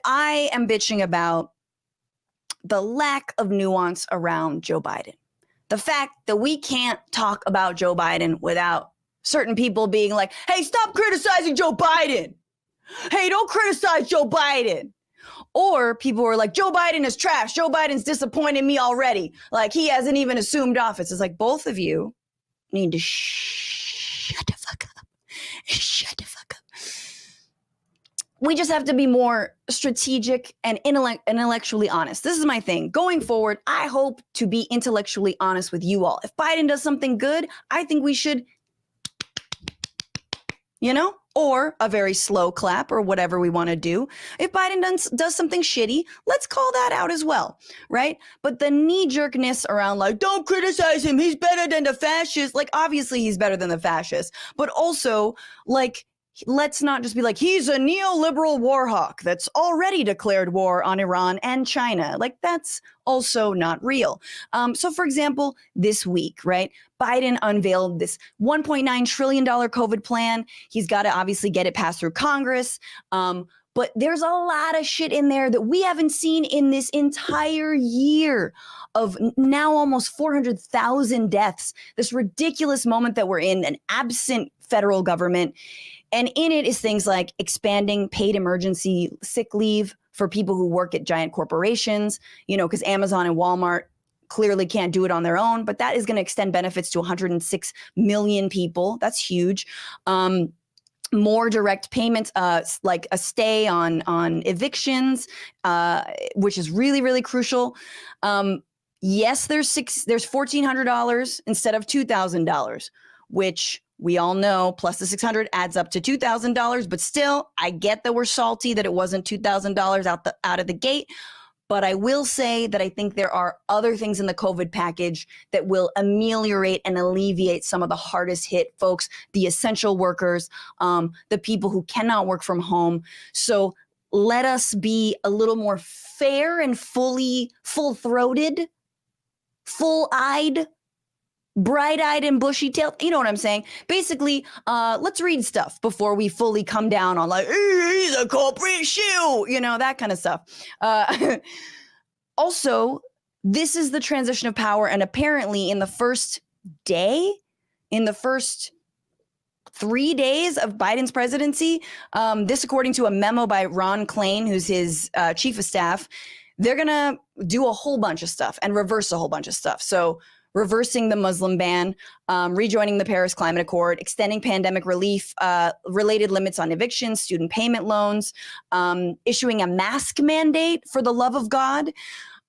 I am bitching about the lack of nuance around Joe Biden. The fact that we can't talk about Joe Biden without certain people being like, hey, stop criticizing Joe Biden. Hey, don't criticize Joe Biden. Or people were like, Joe Biden is trash. Joe Biden's disappointed me already. Like, he hasn't even assumed office. It's like, both of you need to shut the fuck up. Shut the fuck up. We just have to be more strategic and intellectually honest. This is my thing. Going forward, I hope to be intellectually honest with you all. If Biden does something good, I think we should, or a very slow clap or whatever we want to do. If Biden does something shitty, let's call that out as well, right? But the knee-jerkness around like, don't criticize him, he's better than the fascists. Like, obviously he's better than the fascists, but also like, let's not just be like, he's a neoliberal war hawk that's already declared war on Iran and China. Like, that's also not real. So for example, this week, right, Biden unveiled this $1.9 trillion COVID plan. He's got to obviously get it passed through Congress. But there's a lot of shit in there that we haven't seen in this entire year of now almost 400,000 deaths. This ridiculous moment that we're in, an absent federal government. And in it is things like expanding paid emergency sick leave for people who work at giant corporations, because Amazon and Walmart clearly can't do it on their own, but that is going to extend benefits to 106 million people. That's huge. More direct payments, like a stay on evictions, which is really, really crucial. Yes, there's $1,400 instead of $2,000, which we all know, plus the $600 adds up to $2,000. But still, I get that we're salty that it wasn't $2,000 out of the gate. But I will say that I think there are other things in the COVID package that will ameliorate and alleviate some of the hardest hit folks, the essential workers, the people who cannot work from home. So let us be a little more fair and full-throated, full-eyed, bright-eyed and bushy-tailed. You know what I'm saying? Basically, let's read stuff before we fully come down on like, he's a corporate shill, that kind of stuff. Also, this is the transition of power. And apparently in the first 3 days of Biden's presidency, this according to a memo by Ron Klain, who's his chief of staff, they're going to do a whole bunch of stuff and reverse a whole bunch of stuff. So reversing the Muslim ban, rejoining the Paris Climate Accord, extending pandemic relief, related limits on evictions, student payment loans, issuing a mask mandate for the love of God,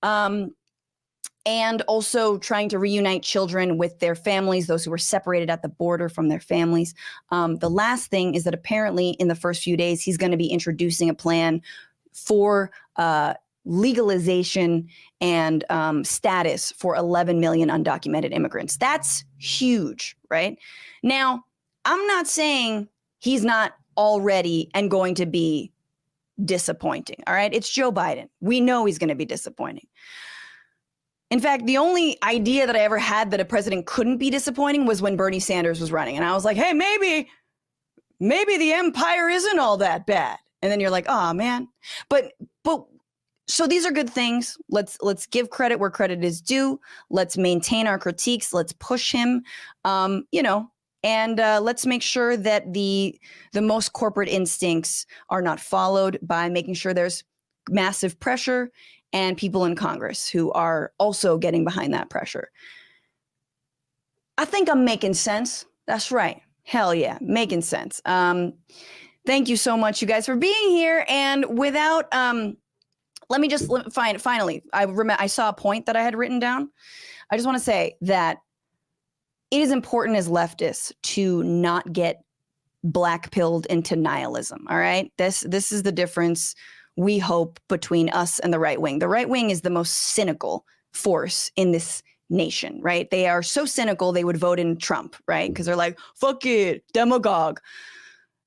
and also trying to reunite children with their families, those who were separated at the border from their families. The last thing is that apparently in the first few days, he's going to be introducing a plan for legalization and status for 11 million undocumented immigrants. That's huge, right? Now, I'm not saying he's not already and going to be disappointing, all right? It's Joe Biden. We know he's going to be disappointing. In fact, the only idea that I ever had that a president couldn't be disappointing was when Bernie Sanders was running. And I was like, hey, maybe the empire isn't all that bad. And then you're like, oh, man. But so these are good things. Let's give credit where credit is due. Let's maintain our critiques. Let's push him, and let's make sure that the most corporate instincts are not followed by making sure there's massive pressure and people in Congress who are also getting behind that pressure. I think I'm making sense. That's right. Hell yeah, making sense. Thank you so much, you guys, for being here. And without let me just finally, I saw a point that I had written down. I just want to say that it is important as leftists to not get black-pilled into nihilism, all right? This is the difference, we hope, between us and the right wing. The right wing is the most cynical force in this nation, right? They are so cynical they would vote in Trump, right? Because they're like, fuck it, demagogue.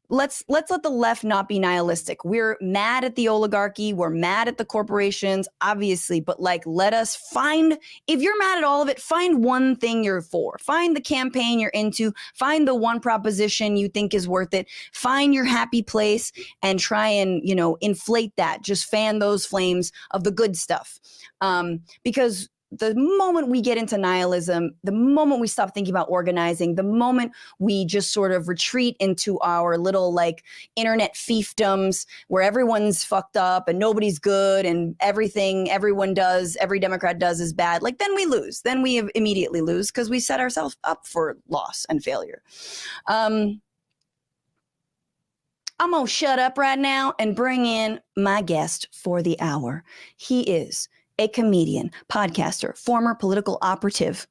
let's let the left not be nihilistic. We're mad at the oligarchy, we're mad at the corporations, obviously, but like, let us find, if you're mad at all of it, find one thing you're for. Find the campaign you're into, find the one proposition you think is worth it, find your happy place and try and, inflate that. Just fan those flames of the good stuff. Because the moment we get into nihilism, the moment we stop thinking about organizing, the moment we just sort of retreat into our little like internet fiefdoms where everyone's fucked up and nobody's good and everything everyone does, every Democrat does is bad, like then we lose. Then we immediately lose because we set ourselves up for loss and failure. I'm going to shut up right now and bring in my guest for the hour. He is a comedian, podcaster, former political operative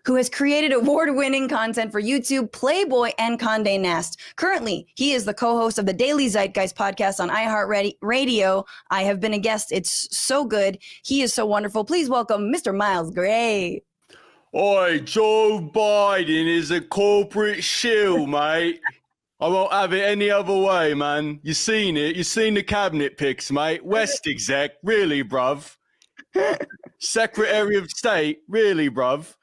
who has created award-winning content for YouTube, Playboy, and Condé Nast. Currently, he is the co-host of the Daily Zeitgeist podcast on iHeartRadio. I have been a guest. It's so good. He is so wonderful. Please welcome Mr. Miles Gray. Oi, Joe Biden is a corporate shill, mate. I won't have it any other way, man. You seen it. You seen the cabinet pics, mate. West exec, really, bruv. Secretary of State, really, bruv.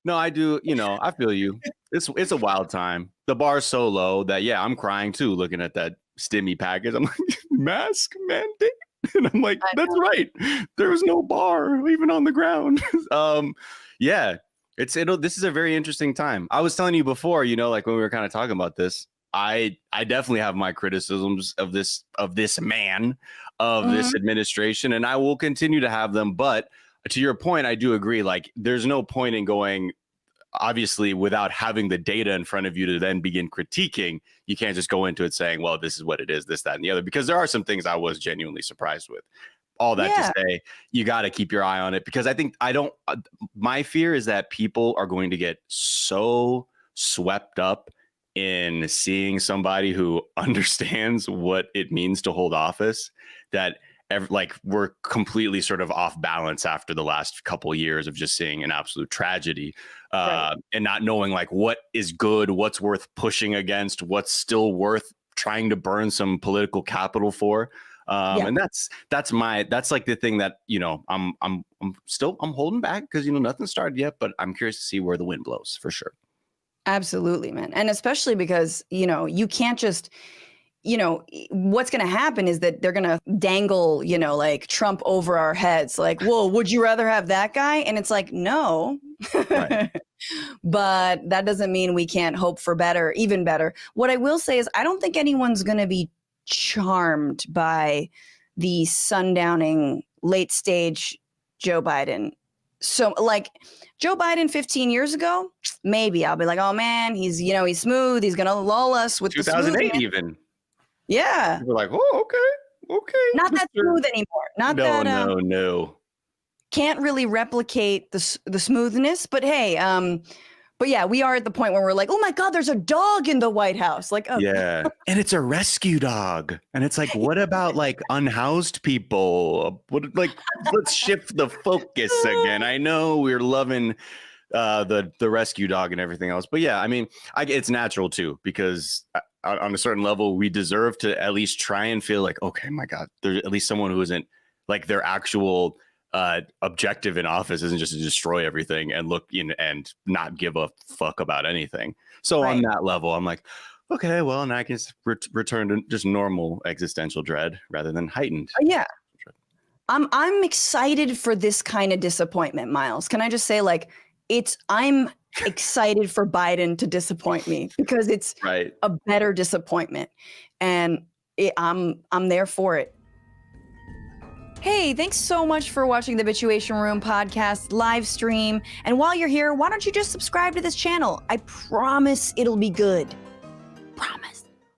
No, I do. I feel you. It's a wild time. The bar's so low that I'm crying too, looking at that stimmy package. I'm like, mask mandate, and I'm like, that's right. There was no bar even on the ground. This is a very interesting time. I was telling you before, like when we were kind of talking about this. I definitely have my criticisms of this man, of this administration, and I will continue to have them. But to your point, I do agree. Like, there's no point in going, obviously, without having the data in front of you to then begin critiquing. You can't just go into it saying, well, this is what it is, this, that, and the other, because there are some things I was genuinely surprised with. All that to say, you got to keep your eye on it, because my fear is that people are going to get so swept up in seeing somebody who understands what it means to hold office that we're completely sort of off balance after the last couple of years of just seeing an absolute tragedy, and not knowing like what is good, what's worth pushing against, what's still worth trying to burn some political capital for. And that's like the thing that, I'm holding back because, nothing's started yet, but I'm curious to see where the wind blows for sure. Absolutely, man. And especially because, you can't just, what's going to happen is that they're going to dangle, like Trump over our heads. Like, whoa, would you rather have that guy? And it's like, no, right. But that doesn't mean we can't hope for better, even better. What I will say is I don't think anyone's going to be charmed by the sundowning late stage Joe Biden. So like Joe Biden 15 years ago, maybe I'll be like, oh man, he's smooth. He's going to lull us with 2008 even. Yeah. We're like, oh, okay. Not that smooth anymore. No. Can't really replicate the smoothness, but hey, but yeah, we are at the point where we're like, oh my God, there's a dog in the White House. Like, oh. Yeah. And it's a rescue dog. And it's like, what about like unhoused people? Let's shift the focus again. I know we're loving the rescue dog and everything else. But yeah, I mean, it's natural too, because on a certain level, we deserve to at least try and feel like, okay, my God, there's at least someone who isn't like their actual objective in office isn't just to destroy everything and look in and not give a fuck about anything. So on that level, I'm like, okay, well, now I can return to just normal existential dread rather than heightened. Yeah. I'm excited for this kind of disappointment, Miles. Can I just say, like, I'm excited for Biden to disappoint me because it's a better disappointment, and I'm there for it. Hey, thanks so much for watching the Bitchuation Room podcast live stream. And while you're here, why don't you just subscribe to this channel? I promise it'll be good. Promise.